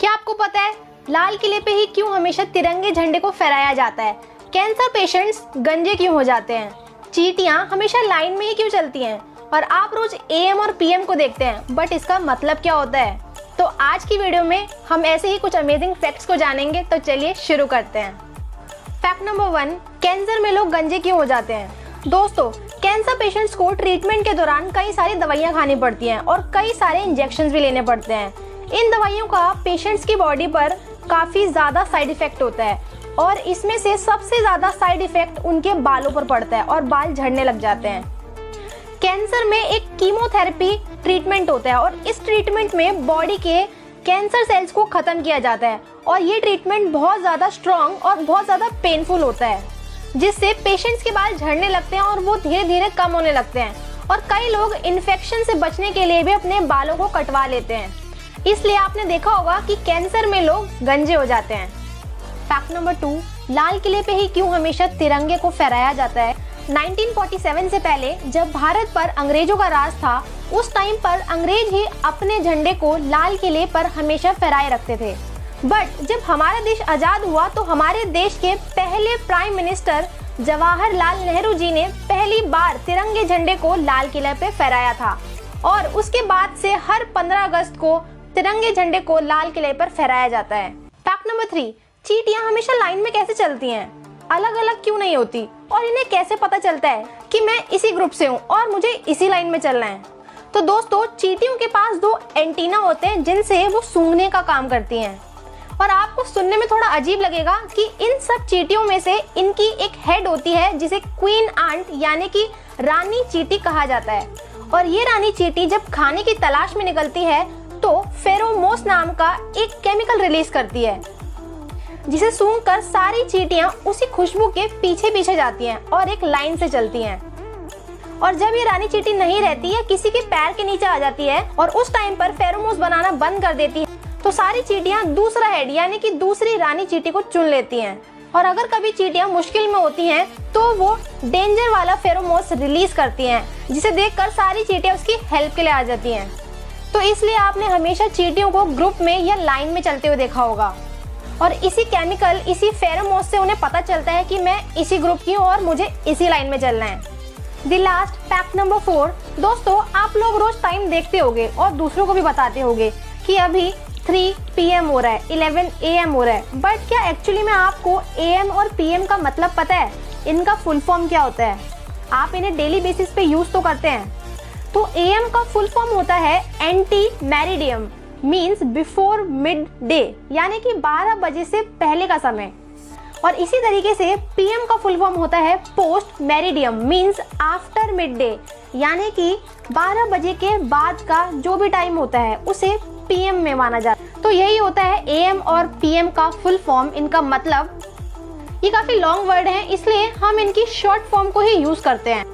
क्या आपको पता है लाल किले पे ही क्यों हमेशा तिरंगे झंडे को फहराया जाता है? कैंसर पेशेंट्स गंजे क्यों हो जाते हैं? चींटियां हमेशा लाइन में ही क्यों चलती हैं? और आप रोज एएम और पीएम को देखते हैं, बट इसका मतलब क्या होता है? तो आज की वीडियो में हम ऐसे ही कुछ अमेजिंग फैक्ट्स को जानेंगे। तो चलिए शुरू करते हैं। फैक्ट नंबर 1, कैंसर में लोग गंजे क्यों हो जाते हैं? दोस्तों, कैंसर पेशेंट्स को ट्रीटमेंट के दौरान कई सारी दवाइयां खानी पड़ती हैं और कई सारे इंजेक्शंस भी लेने पड़ते हैं। इन दवाइयों का पेशेंट्स की बॉडी पर काफी ज्यादा साइड इफेक्ट होता है और इसमें से सबसे ज्यादा साइड इफेक्ट उनके बालों पर पड़ता है और बाल झड़ने लग जाते हैं। कैंसर में एक कीमोथेरेपी ट्रीटमेंट होता है और इस ट्रीटमेंट में बॉडी के कैंसर सेल्स को खत्म किया जाता है और ये ट्रीटमेंट बहुत ज्यादा स्ट्रॉन्ग और बहुत ज्यादा पेनफुल होता है, जिससे पेशेंट्स के बाल झड़ने लगते हैं और वो धीरे धीरे कम होने लगते हैं। और कई लोग इन्फेक्शन से बचने के लिए भी अपने बालों को कटवा लेते हैं, इसलिए आपने देखा होगा कि कैंसर में लोग गंजे हो जाते हैं। फैक्ट नंबर 2, लाल किले पे ही क्यों हमेशा तिरंगे को फहराया जाता है? 1947 से पहले जब भारत पर अंग्रेजों का राज था, उस टाइम पर अंग्रेज ही अपने झंडे को लाल किले पर हमेशा फहराए रखते थे। बट जब हमारा देश आजाद हुआ तो हमारे देश के पहले प्राइम मिनिस्टर जवाहरलाल नेहरू जी ने पहली बार तिरंगे झंडे को लाल किले पे फहराया था और उसके बाद से हर 15 अगस्त को तिरंगे झंडे को लाल किले पर फहराया जाता है। फैक्ट नंबर 3, चींटियां हमेशा लाइन में कैसे चलती हैं? अलग अलग क्यों नहीं होती? और इन्हें कैसे पता चलता है कि मैं इसी ग्रुप से हूँ और मुझे इसी लाइन में चलना है? तो दोस्तों, चींटियों के पास 2 एंटीना होते हैं जिनसे वो सूंघने का काम करती हैं। और आपको सुनने में थोड़ा अजीब लगेगा कि इन सब चींटियों में से इनकी एक हेड होती है जिसे क्वीन आंट यानी कि रानी चींटी कहा जाता है। और ये रानी चींटी जब खाने की तलाश में निकलती है तो फेरोमोन्स नाम का एक केमिकल रिलीज करती है, जिसे सूंघकर सारी चींटियां उसी खुशबू के पीछे पीछे जाती हैं और एक लाइन से चलती हैं। और जब ये रानी चींटी नहीं रहती है, किसी के पैर के नीचे आ जाती है और उस टाइम पर फेरोमोन्स बनाना बंद कर देती है, तो सारी चींटियां दूसरा हेड यानी कि दूसरी रानी चींटी को चुन लेती हैं। और अगर कभी चींटियां मुश्किल में होती हैं तो वो डेंजर वाला फेरोमोन्स रिलीज करती हैं, जिसे देखकर सारी चींटियां उसकी हेल्प के लिए आ जाती हैं। तो इसलिए आपने हमेशा चींटियों को ग्रुप में या लाइन में चलते हुए देखा होगा। और इसी केमिकल, इसी फेरोमोन्स से उन्हें पता चलता है कि मैं इसी ग्रुप की हूँ और मुझे इसी लाइन में चलना है। द लास्ट फैक्ट नंबर 4, दोस्तों, आप लोग रोज टाइम देखते होंगे और दूसरों को भी बताते होंगे कि अभी 3 PM हो रहा है, 11 AM हो रहा है। बट क्या एक्चुअली में आपको AM और PM का मतलब पता है? इनका फुल फॉर्म क्या होता है? आप इन्हें डेली बेसिस पे यूज तो करते हैं। तो AM का फुल फॉर्म होता है anti meridiem, means before mid day, यानी कि 12 बजे से पहले का समय। और इसी तरीके से PM का फुल फॉर्म होता है post meridiem, means after mid day, यानी कि 12 बजे के बाद का जो भी टाइम होता है उसे PM में माना जाता है। तो यही होता है AM और PM का फुल फॉर्म, इनका मतलब। ये काफी लॉन्ग वर्ड है, इसलिए हम इनकी शॉर्ट फॉर्म को ही यूज करते हैं।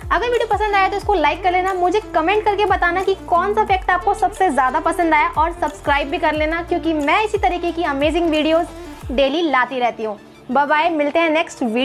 अगर वीडियो पसंद आया तो इसको लाइक कर लेना, मुझे कमेंट करके बताना कि कौन सा फैक्ट आपको सबसे ज्यादा पसंद आया, और सब्सक्राइब भी कर लेना क्योंकि मैं इसी तरीके की अमेजिंग वीडियोस डेली लाती रहती हूँ। बाय बाय, मिलते हैं नेक्स्ट वीडियो।